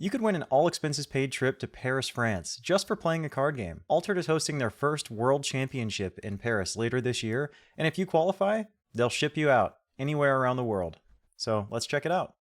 You could win an all-expenses-paid trip to Paris, France, just for playing a card game. Altered is hosting their first World Championship in Paris later this year, and if you qualify, they'll ship you out anywhere around the world. So let's check it out.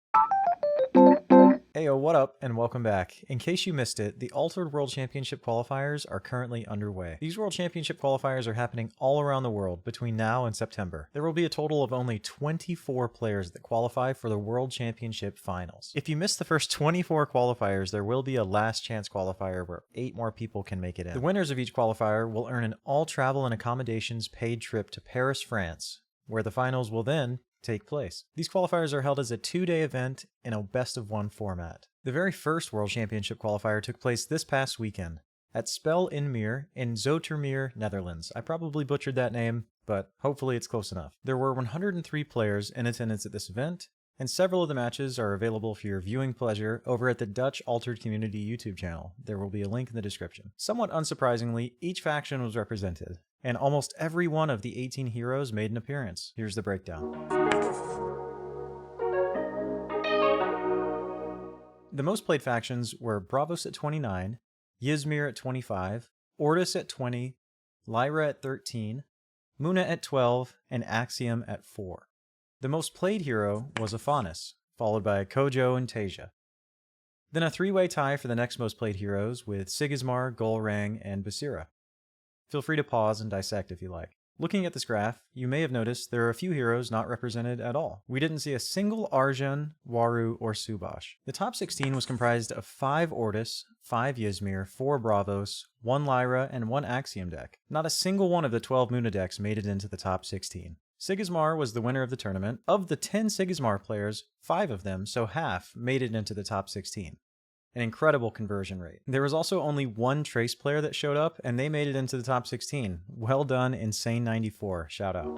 Heyo, what up, and welcome back. In case you missed it, the Altered World Championship Qualifiers are currently underway. These World Championship Qualifiers are happening all around the world between now and September. There will be a total of only 24 players that qualify for the World Championship Finals. If you missed the first 24 qualifiers, there will be a last chance qualifier where 8 more people can make it in. The winners of each qualifier will earn an all travel and accommodations paid trip to Paris, France, where the finals will then take place. These qualifiers are held as a 2-day event in a best-of-1 format. The very first World Championship qualifier took place this past weekend at Zoetermeer in Zoetermeer, Netherlands. I probably butchered that name, but hopefully it's close enough. There were 103 players in attendance at this event, and several of the matches are available for your viewing pleasure over at the Dutch Altered Community YouTube channel. There will be a link in the description. Somewhat unsurprisingly, each faction was represented, and almost every one of the 18 heroes made an appearance. Here's the breakdown. The most played factions were Bravos at 29, Ysmir at 25, Ortis at 20, Lyra at 13, Muna at 12, and Axiom at 4. The most played hero was Aphanis, followed by Kojo and Tasia. Then a 3-way tie for the next most played heroes with Sigismar, Golrang, and Basira. Feel free to pause and dissect if you like. Looking at this graph, you may have noticed there are a few heroes not represented at all. We didn't see a single Arjun, Waru, or Subash. The top 16 was comprised of 5 Ortis, 5 Ysmir, 4 Bravos, 1 Lyra, and 1 Axiom deck. Not a single one of the 12 Muna decks made it into the top 16. Sigismar was the winner of the tournament. Of the 10 Sigismar players, 5 of them, so half, made it into the top 16. An incredible conversion rate. There was also only 1 Trace player that showed up, and they made it into the top 16. Well done, Insane94. Shout out.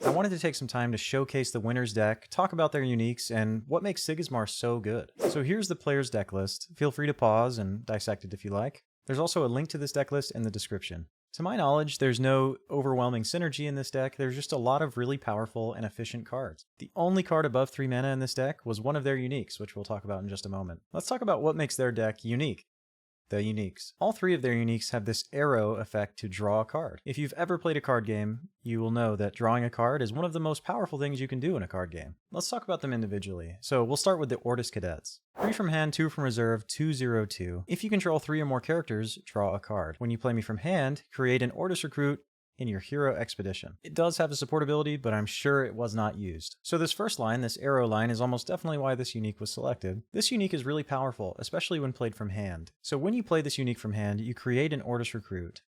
I wanted to take some time to showcase the winner's deck, talk about their uniques, and what makes Sigismar so good. So here's the player's deck list. Feel free to pause and dissect it if you like. There's also a link to this deck list in the description. To my knowledge, there's no overwhelming synergy in this deck. There's just a lot of really powerful and efficient cards. The only card above 3 mana in this deck was one of their uniques, which we'll talk about in just a moment. Let's talk about what makes their deck unique. The uniques. All 3 of their uniques have this arrow effect to draw a card. If you've ever played a card game, you will know that drawing a card is one of the most powerful things you can do in a card game. Let's talk about them individually. So we'll start with the Ortis Cadets. 3 from hand, 2 from reserve, 2/0/2. If you control 3 or more characters, draw a card. When you play me from hand, create an Ortis recruit in your hero expedition. It does have a support ability, but I'm sure it was not used. So this first line, this arrow line, is almost definitely why this unique was selected. This unique is really powerful, especially when played from hand. So when you play this unique from hand, you create an Ortis recruit,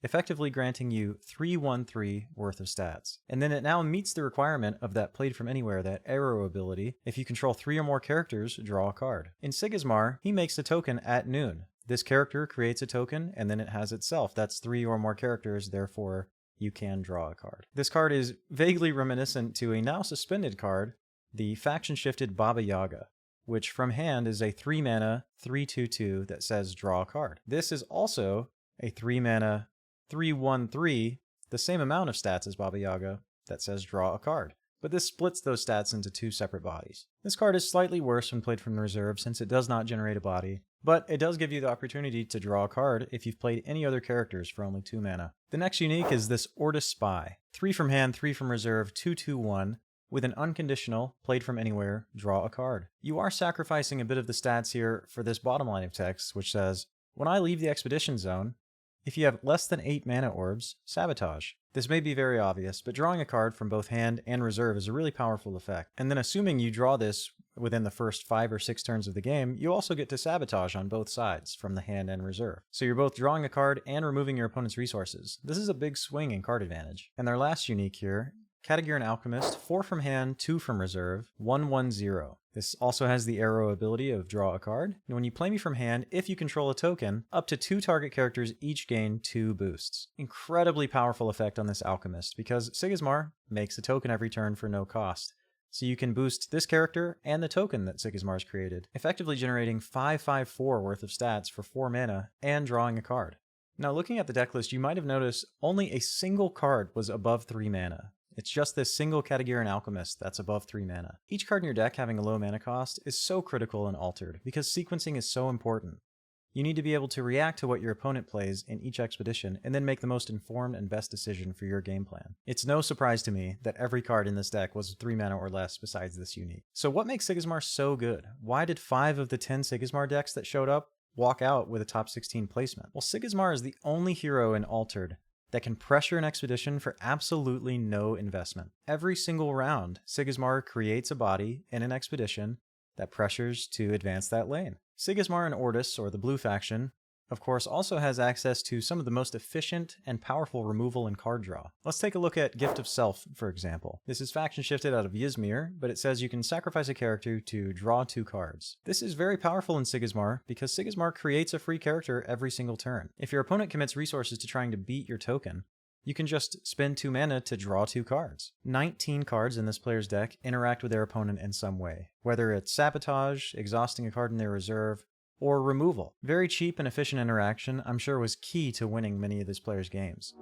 effectively granting you 3/1/3 worth of stats. And then it now meets the requirement of that played from anywhere, that arrow ability. If you control 3 or more characters, draw a card. In Sigismar, he makes a token at noon. This character creates a token, and then it has itself. That's 3 or more characters, therefore you can draw a card. This card is vaguely reminiscent to a now suspended card, the faction shifted Baba Yaga, which from hand is a 3 mana 3/2/2 that says draw a card. This is also a 3 mana 3/1/3, the same amount of stats as Baba Yaga, that says draw a card. But this splits those stats into 2 separate bodies. This card is slightly worse when played from the reserve since it does not generate a body, but it does give you the opportunity to draw a card if you've played any other characters for only 2 mana. The next unique is this Ortis Spy. 3 from hand, 3 from reserve, 2/2/1. With an unconditional, played from anywhere, draw a card. You are sacrificing a bit of the stats here for this bottom line of text, which says, when I leave the expedition zone, if you have less than 8 mana orbs, sabotage. This may be very obvious, but drawing a card from both hand and reserve is a really powerful effect. And then assuming you draw this within the first 5 or 6 turns of the game, you also get to sabotage on both sides, from the hand and reserve. So you're both drawing a card and removing your opponent's resources. This is a big swing in card advantage. And their last unique here, Katagiran Alchemist, 4 from hand, 2 from reserve, 1/1/0. This also has the arrow ability of draw a card. And when you play me from hand, if you control a token, up to 2 target characters each gain 2 boosts. Incredibly powerful effect on this Alchemist, because Sigismar makes a token every turn for no cost. So you can boost this character and the token that Sigismar's created, effectively generating 5/5/4 worth of stats for 4 mana and drawing a card. Now looking at the deck list, you might have noticed only a single card was above 3 mana. It's just this single Katagiran Alchemist that's above 3 mana. Each card in your deck having a low mana cost is so critical in Altered, because sequencing is so important. You need to be able to react to what your opponent plays in each expedition and then make the most informed and best decision for your game plan. It's no surprise to me that every card in this deck was 3 mana or less besides this unique. So what makes Sigismar so good? Why did 5 of the 10 Sigismar decks that showed up walk out with a top 16 placement? Well, Sigismar is the only hero in Altered that can pressure an expedition for absolutely no investment. Every single round, Sigismar creates a body in an expedition that pressures to advance that lane. Sigismar and Ortis, or the blue faction, of course, also has access to some of the most efficient and powerful removal and card draw. Let's take a look at Gift of Self, for example. This is faction shifted out of Ysmir, but it says you can sacrifice a character to draw 2 cards. This is very powerful in Sigismar because Sigismar creates a free character every single turn. If your opponent commits resources to trying to beat your token, you can just spend 2 mana to draw 2 cards. 19 cards in this player's deck interact with their opponent in some way, whether it's sabotage, exhausting a card in their reserve, or removal. Very cheap and efficient interaction, I'm sure, was key to winning many of this player's games.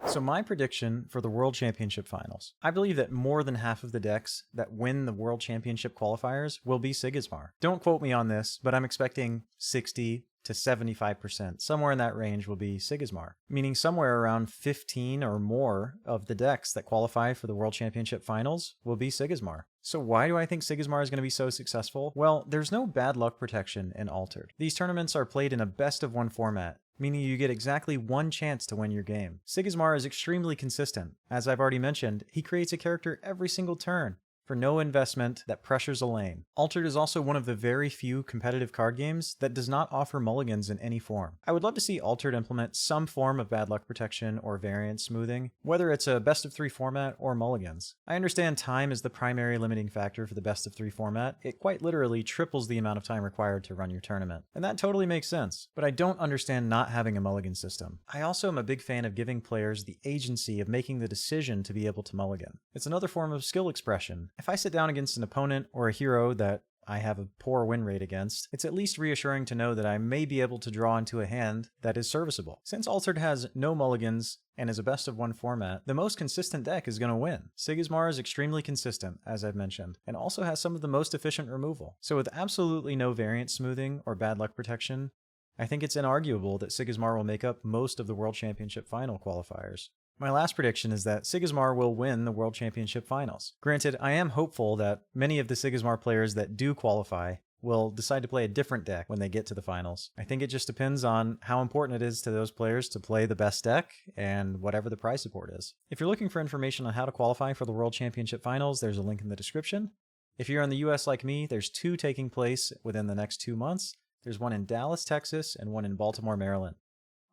So my prediction for the World Championship Finals. I believe that more than half of the decks that win the World Championship Qualifiers will be Sigismar. Don't quote me on this, but I'm expecting 60 to 75%. Somewhere in that range will be Sigismar, meaning somewhere around 15 or more of the decks that qualify for the World Championship Finals will be Sigismar. So why do I think Sigismar is going to be so successful? Well, there's no bad luck protection in Altered. These tournaments are played in a best-of-1 format, meaning you get exactly 1 chance to win your game. Sigismar is extremely consistent. As I've already mentioned, he creates a character every single turn for no investment that pressures a lane. Altered is also one of the very few competitive card games that does not offer mulligans in any form. I would love to see Altered implement some form of bad luck protection or variant smoothing, whether it's a best of 3 format or mulligans. I understand time is the primary limiting factor for the best of 3 format. It quite literally triples the amount of time required to run your tournament, and that totally makes sense, but I don't understand not having a mulligan system. I also am a big fan of giving players the agency of making the decision to be able to mulligan. It's another form of skill expression. If I sit down against an opponent or a hero that I have a poor win rate against, it's at least reassuring to know that I may be able to draw into a hand that is serviceable. Since Altered has no mulligans and is a best-of-1 format, the most consistent deck is going to win. Sigismar is extremely consistent, as I've mentioned, and also has some of the most efficient removal. So with absolutely no variant smoothing or bad luck protection, I think it's inarguable that Sigismar will make up most of the World Championship Final qualifiers. My last prediction is that Sigismar will win the World Championship Finals. Granted, I am hopeful that many of the Sigismar players that do qualify will decide to play a different deck when they get to the finals. I think it just depends on how important it is to those players to play the best deck and whatever the prize support is. If you're looking for information on how to qualify for the World Championship Finals, there's a link in the description. If you're in the US like me, there's 2 taking place within the next 2 months. There's one in Dallas, Texas, and one in Baltimore, Maryland.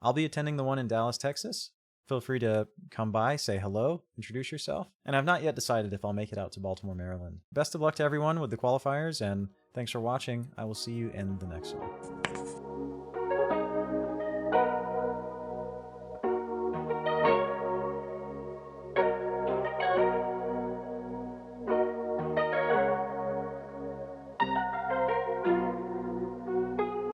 I'll be attending the one in Dallas, Texas. Feel free to come by, say hello, introduce yourself. And I've not yet decided if I'll make it out to Baltimore, Maryland. Best of luck to everyone with the qualifiers, and thanks for watching. I will see you in the next one.